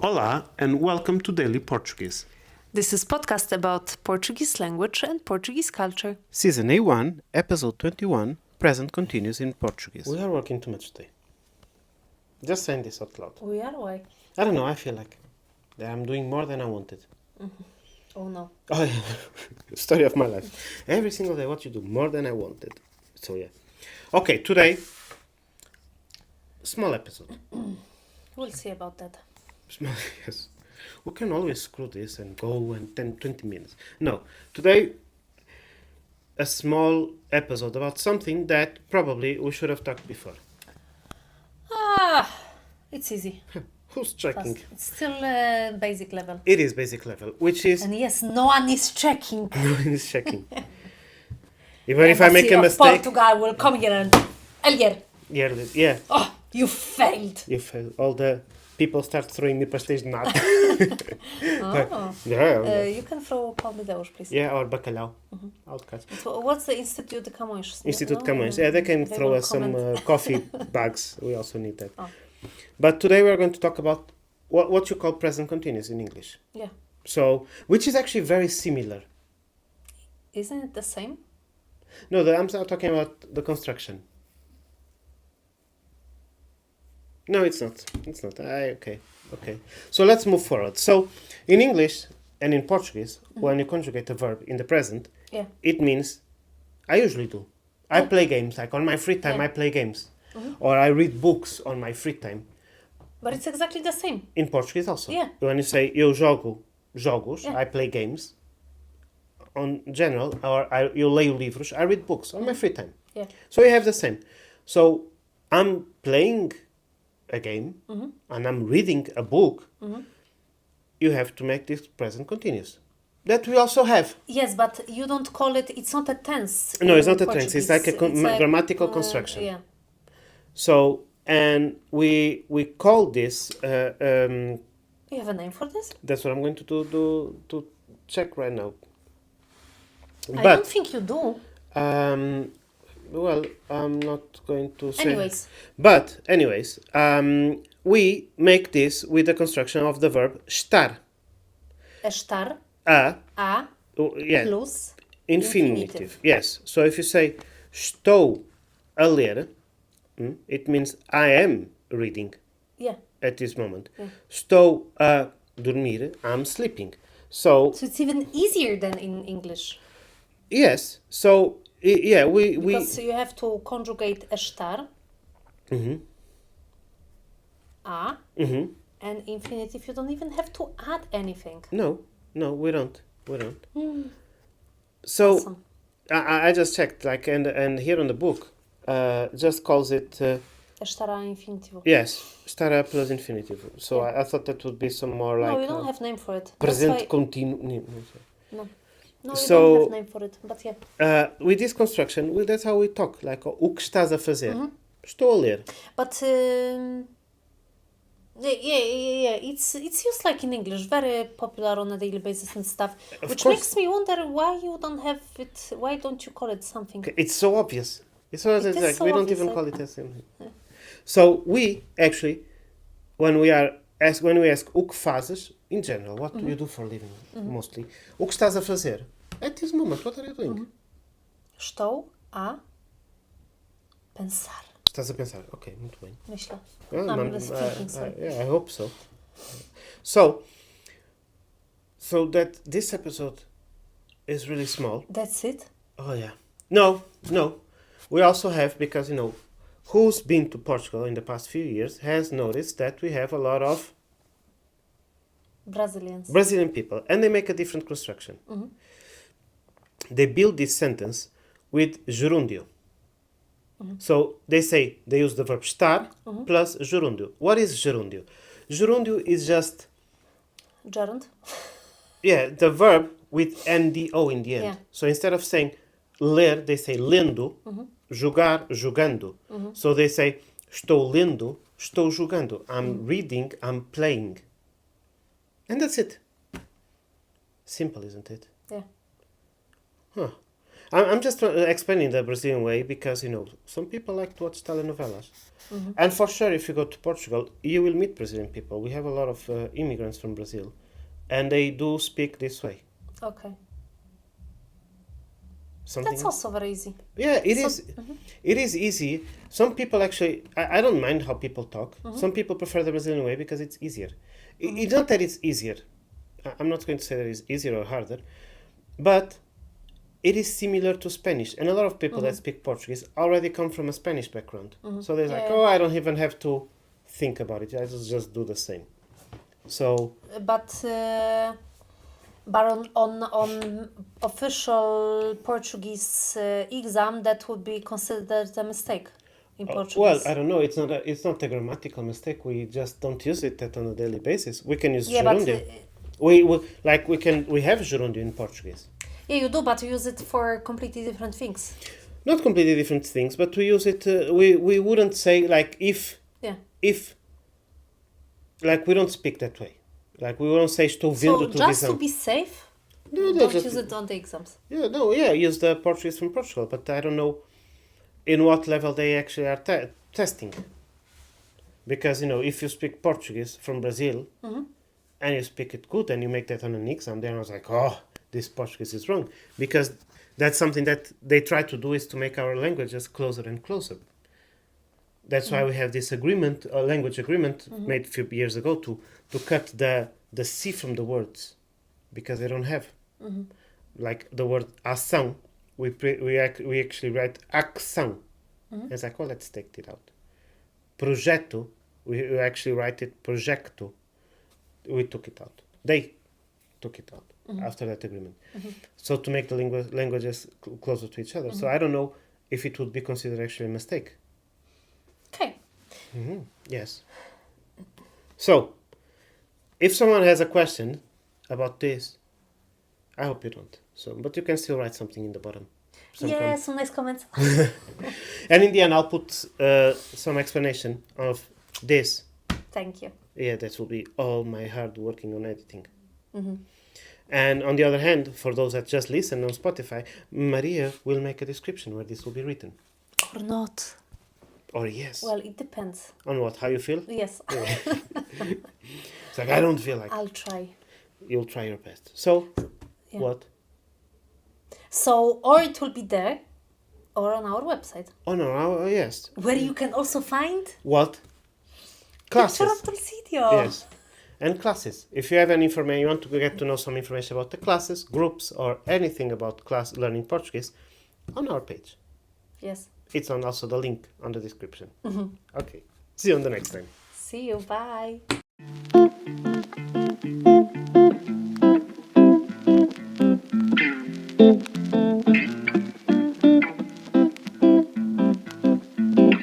Olá and welcome to Daily Portuguese. This is podcast about Portuguese language and Portuguese culture. Season A1, Episode 21, Present Continuous in Portuguese. We are working too much today. Just saying this out loud. We are why? I don't know, I feel like that I'm doing more than I wanted. Oh no. Oh yeah, story of my life. Every single day what you do, more than I wanted. So yeah. Okay, today, small episode. We'll see about that. Small, yes. We can always screw this and go and 10, 20 minutes. No, today, a small episode about something that probably we should have talked before. It's easy. Who's checking? Fast. It's still basic level. It is basic level, which is And yes, no one is checking. no one is checking. Even if I make a mistake, Portugal will come here and Elger. yeah, Oh, you failed. you fail. All the people start throwing me pastéis de nata. Oh. Yeah, You can throw pão de Deus, please. yeah, or bacalhau. Outcuts. So what's the Institute de Camões? Institute No? Camões. Yeah, they can throw will us some comment. coffee bags. We also need that. Oh. But today we are going to talk about what you call present continuous in English. Yeah. So, which is actually very similar. Isn't it the same? No, I'm talking about the construction. No, it's not. It's not. Okay. So let's move forward. So, in English and in Portuguese, when you conjugate a verb in the present, Yeah. it means I usually do. I play games. Like on my free time, Yeah. I play games. Or I read books on my free time. But it's exactly the same. In Portuguese also. Yeah. When you say eu jogo jogos, Yeah. I play games. On general, or eu leio livros, I read books on my free time. Yeah. So you have the same. So I'm playing a game and I'm reading a book. You have to make this present continuous. That we also have. Yes, but you don't call it. It's not a tense. No, it's in not a tense. It's like a Portuguese. grammatical construction. Yeah. So, and we call this. You have a name for this? That's what I'm going to check right now. I don't think you do. Well, I'm not going to say. Anyways. But anyways, we make this with the construction of the verb estar. Estar, A, a, yeah, plus, infinitive. Yes. So if you say estou a ler, it means I am reading yeah. at this moment. Yeah. Estou a dormir, I'm sleeping. So So it's even easier than in English. yes. So yeah, we Because you have to conjugate estar, a, and infinitive. You don't even have to add anything. no, we don't. So Awesome. I just checked, like, and here on the book, just calls it Estar a infinitivo. yes, estar a plus infinitive. So I thought that would be some more like No, you don't have name for it. That's present why- continuous. No, you So- don't have name for it. But yeah. With this construction, that's how we talk. Like, o que estás a fazer? Estou a ler. But yeah. It's used like in English, very popular on a daily basis and stuff. Which course. makes me wonder why you don't have it. Why don't you call it something? It's so obvious. It's so obvious. is Like, so we don't obvious, even like- call it as same. So we actually, when we ask o que fazes, in general, what do you do for a living, mostly? O que estás a fazer? At this moment, what are you doing? Estou a pensar. Estás a pensar. Ok, muito bem. Myślę. Well, I'm just thinking, sorry. yeah, I hope so. So that this episode is really small. That's it? Oh yeah. No. We also have, because who's been to Portugal in the past few years has noticed that we have a lot of Brazilians. Brazilian people, and they make a different construction. They build this sentence with gerúndio. So they use the verb estar plus gerúndio. What is gerúndio? Gerúndio is just Gerund? the verb with NDO in the end. Yeah. So instead of saying ler, they say lendo, jogar, jogando. So they say estou lendo, estou jogando. I'm reading, I'm playing. And that's it. Simple, isn't it? Yeah. Huh. I'm just explaining the Brazilian way because, some people like to watch telenovelas. And for sure, if you go to Portugal, you will meet Brazilian people. We have a lot of immigrants from Brazil, and they do speak this way. Okay. Something That's else? also very easy. Yeah, it is. It is easy. Some people actually, I don't mind how people talk. Some people prefer the Brazilian way because it's easier. It's not that it's easier. I'm not going to say that it's easier or harder, but it is similar to Spanish. And a lot of people that speak Portuguese already come from a Spanish background. So they're like, Yeah. oh, I don't even have to think about it. I just do the same. So, But on official Portuguese exam, that would be considered a mistake in Portuguese. well, I don't know. It's not a grammatical mistake. We just don't use it on a daily basis. We can use Yeah, but gerundio. We have gerundio in Portuguese. yeah, you do, but you use it for completely different things. Not completely different things, but we use it. We wouldn't say like if like we don't speak that way. Like we won't say estou vindo So televisão. just to be safe, No, don't just- use it on the exams. Use the Portuguese from Portugal, but I don't know in what level they actually are testing. Because if you speak Portuguese from Brazil and you speak it good and you make that on an exam, then I was like, oh, this Portuguese is wrong, because that's something that they try to do, is to make our languages closer and closer. That's why we have this agreement, a language agreement made a few years ago to cut the C from the words, because they don't have. Like the word ação, we actually write ação. It's like, oh, let's take it out. Projeto, we actually write it projecto. We took it out. They took it out after that agreement. So to make the languages closer to each other. So I don't know if it would be considered actually a mistake. Okay. Yes. So, if someone has a question about this, I hope you don't. So, but you can still write something in the bottom. Yeah, some nice comments. And in the end, I'll put some explanation of this. Thank you. Yeah, that will be all my hard working on editing. And on the other hand, for those that just listen on Spotify, Maria will make a description where this will be written. Or not. Or yes. Well, it depends. On what? How you feel? Yes. It's like, I don't feel like. I'll try. You'll try your best. So, Yeah. what? So, or it will be there, or on our website, Oh no, yes. where you can also find What? Classes. picture of Dulcidio. Yes. And classes. If you have any information, you want to get to know some information about the classes, groups, or anything about class learning Portuguese, on our page. Yes. It's on also the link on the description. Okay. See you on the next time. See you. Bye.